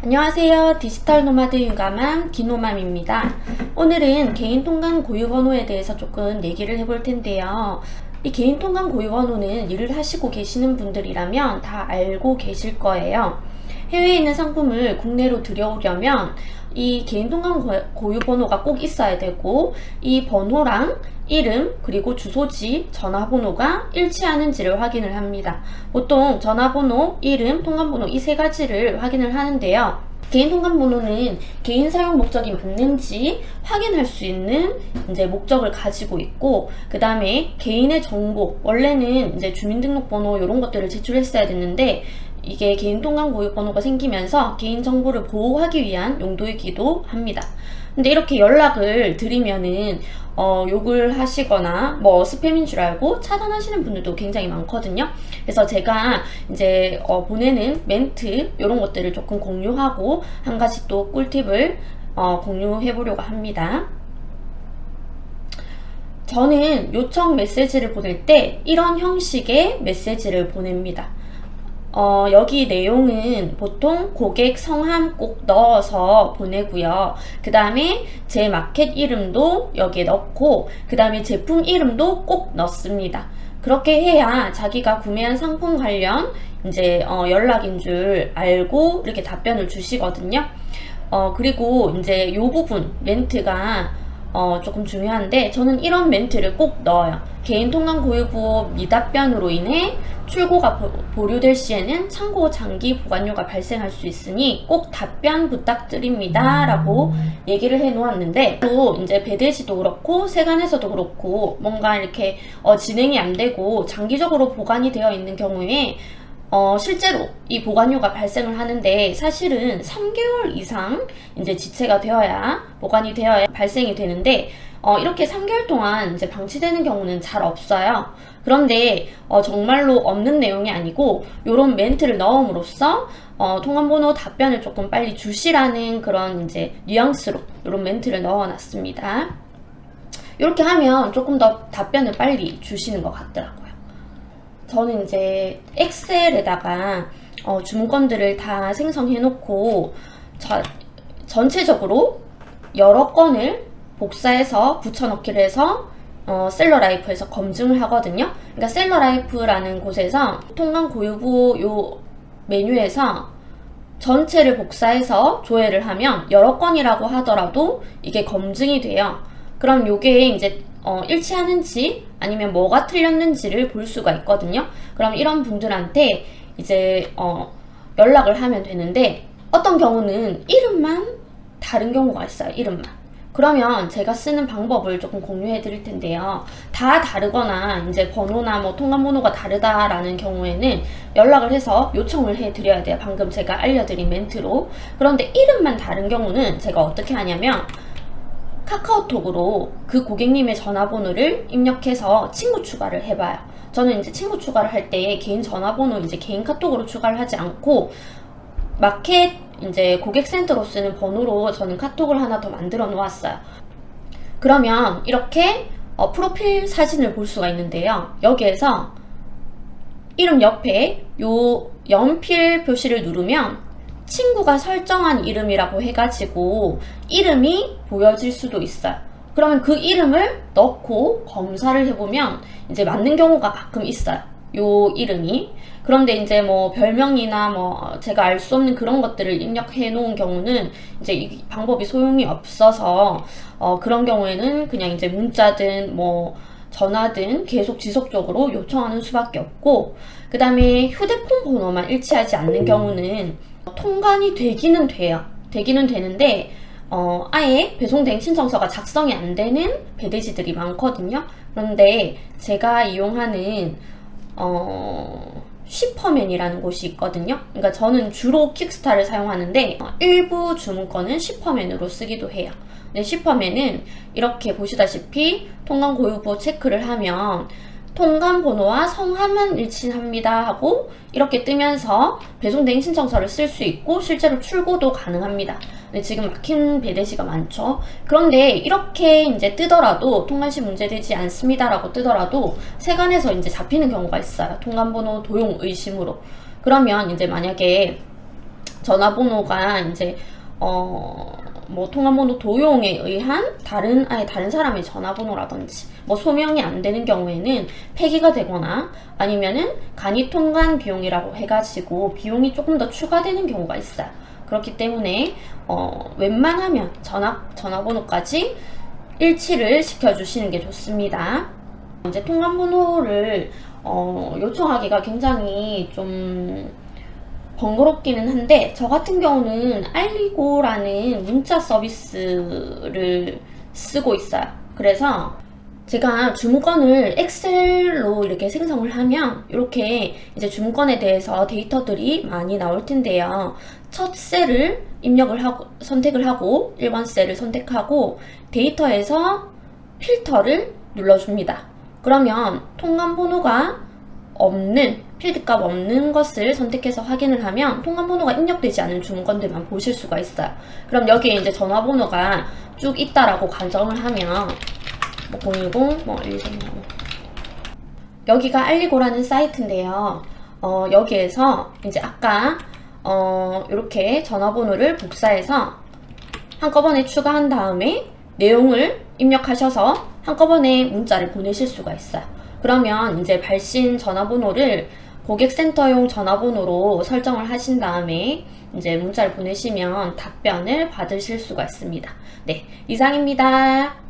안녕하세요. 디지털 노마드 육아맘 디노맘입니다. 오늘은 개인 통관 고유 번호에 대해서 조금 얘기를 해볼 텐데요. 이 개인 통관 고유 번호는 일을 하시고 계시는 분들이라면 다 알고 계실 거예요. 해외에 있는 상품을 국내로 들여오려면 이 개인 통관 고유 번호가 꼭 있어야 되고, 이 번호랑 이름 그리고 주소지 전화번호가 일치하는지를 확인을 합니다. 보통 전화번호, 이름, 통관번호 이 세 가지를 확인을 하는데요. 개인 통관번호는 개인 사용 목적이 맞는지 확인할 수 있는 이제 목적을 가지고 있고, 그 다음에 개인의 정보, 원래는 이제 주민등록번호 이런 것들을 제출했어야 됐는데, 이게 개인 통관 고유 번호가 생기면서 개인 정보를 보호하기 위한 용도이기도 합니다. 근데 이렇게 연락을 드리면은 욕을 하시거나 뭐 스팸인 줄 알고 차단하시는 분들도 굉장히 많거든요. 그래서 제가 이제 보내는 멘트 이런 것들을 조금 공유하고 한 가지 또 꿀팁을 공유해 보려고 합니다. 저는 요청 메시지를 보낼 때 이런 형식의 메시지를 보냅니다. 여기 내용은 보통 고객 성함 꼭 넣어서 보내고요. 그 다음에 제 마켓 이름도 여기에 넣고, 그 다음에 제품 이름도 꼭 넣습니다. 그렇게 해야 자기가 구매한 상품 관련 이제 연락인 줄 알고 이렇게 답변을 주시거든요. 그리고 이제 요 부분 멘트가 조금 중요한데, 저는 이런 멘트를 꼭 넣어요. 개인 통관 고유부 미답변으로 인해 출고가 보류될 시에는 창고 장기 보관료가 발생할 수 있으니 꼭 답변 부탁드립니다 라고 얘기를 해 놓았는데, 또 이제 배대시도 그렇고 세관에서도 그렇고 뭔가 이렇게 진행이 안 되고 장기적으로 보관이 되어 있는 경우에 실제로 이 보관료가 발생을 하는데, 사실은 3개월 이상 이제 지체가 되어야, 보관이 되어야 발생이 되는데, 이렇게 3개월 동안 이제 방치되는 경우는 잘 없어요. 그런데 정말로 없는 내용이 아니고, 요런 멘트를 넣음으로써 통관번호 답변을 조금 빨리 주시라는 그런 이제 뉘앙스로 요런 멘트를 넣어놨습니다. 이렇게 하면 조금 더 답변을 빨리 주시는 것 같더라고요. 저는 이제 엑셀에다가 주문건들을 다 생성해 놓고 전체적으로 여러 건을 복사해서 붙여넣기를 해서 셀러라이프에서 검증을 하거든요. 그러니까 셀러라이프라는 곳에서 통관 고유부 요 메뉴에서 전체를 복사해서 조회를 하면 여러 건이라고 하더라도 이게 검증이 돼요. 그럼 요게 이제 일치하는지 아니면 뭐가 틀렸는지를 볼 수가 있거든요. 그럼 이런 분들한테 이제 연락을 하면 되는데, 어떤 경우는 이름만 다른 경우가 있어요. 이름만. 그러면 제가 쓰는 방법을 조금 공유해 드릴 텐데요. 다 다르거나 이제 번호나 뭐 통관번호가 다르다라는 경우에는 연락을 해서 요청을 해 드려야 돼요. 방금 제가 알려드린 멘트로. 그런데 이름만 다른 경우는 제가 어떻게 하냐면, 카카오톡으로 그 고객님의 전화번호를 입력해서 친구 추가를 해봐요. 저는 이제 친구 추가를 할 때 개인 전화번호 이제 개인 카톡으로 추가를 하지 않고, 마켓 이제 고객센터로 쓰는 번호로 저는 카톡을 하나 더 만들어 놓았어요. 그러면 이렇게 프로필 사진을 볼 수가 있는데요. 여기에서 이름 옆에 요 연필 표시를 누르면 친구가 설정한 이름이라고 해가지고 이름이 보여질 수도 있어요. 그러면 그 이름을 넣고 검사를 해보면 이제 맞는 경우가 가끔 있어요. 요 이름이. 그런데 이제 뭐 별명이나 뭐 제가 알 수 없는 그런 것들을 입력해 놓은 경우는 이제 이 방법이 소용이 없어서 그런 경우에는 그냥 이제 문자든 뭐 전화든 계속 지속적으로 요청하는 수밖에 없고, 그 다음에 휴대폰 번호만 일치하지 않는 경우는 통관이 되기는 돼요. 되기는 되는데 아예 배송대행 신청서가 작성이 안 되는 배대지들이 많거든요. 그런데 제가 이용하는 쉬퍼맨이라는 곳이 있거든요. 그러니까 저는 주로 킥스타를 사용하는데 일부 주문권은 쉬퍼맨으로 쓰기도 해요. 근데 쉬퍼맨은 이렇게 보시다시피 통관 고유부 체크를 하면 통관 번호와 성함은 일치합니다 하고 이렇게 뜨면서 배송대행 신청서를 쓸 수 있고 실제로 출고도 가능합니다. 근데 지금 막힌 배대시가 많죠. 그런데 이렇게 이제 뜨더라도 통관시 문제되지 않습니다라고 뜨더라도 세관에서 이제 잡히는 경우가 있어요. 통관번호 도용 의심으로. 그러면 이제 만약에 전화번호가 이제 뭐 통화번호 도용에 의한 아예 다른 사람의 전화번호라든지 뭐 소명이 안 되는 경우에는 폐기가 되거나 아니면은 간이 통관 비용이라고 해가지고 비용이 조금 더 추가되는 경우가 있어요. 그렇기 때문에 웬만하면 전화번호까지 일치를 시켜주시는 게 좋습니다. 이제 통관번호를 요청하기가 굉장히 좀 번거롭기는 한데, 저 같은 경우는 알리고라는 문자 서비스를 쓰고 있어요. 그래서 제가 주문건을 엑셀로 이렇게 생성을 하면 이렇게 이제 주문건에 대해서 데이터들이 많이 나올 텐데요. 첫 셀을 선택을 하고 1번 셀을 선택하고 데이터에서 필터를 눌러줍니다. 그러면 통관번호가 필드값 없는 것을 선택해서 확인을 하면 통관번호가 입력되지 않은 주문건들만 보실 수가 있어요. 그럼 여기에 이제 전화번호가 쭉 있다라고 가정을 하면 뭐 010, 뭐 1234, 여기가 알리고라는 사이트인데요. 여기에서 이제 아까 이렇게 전화번호를 복사해서 한꺼번에 추가한 다음에 내용을 입력하셔서 한꺼번에 문자를 보내실 수가 있어요. 그러면 이제 발신 전화번호를 고객센터용 전화번호로 설정을 하신 다음에 이제 문자를 보내시면 답변을 받으실 수가 있습니다. 네, 이상입니다.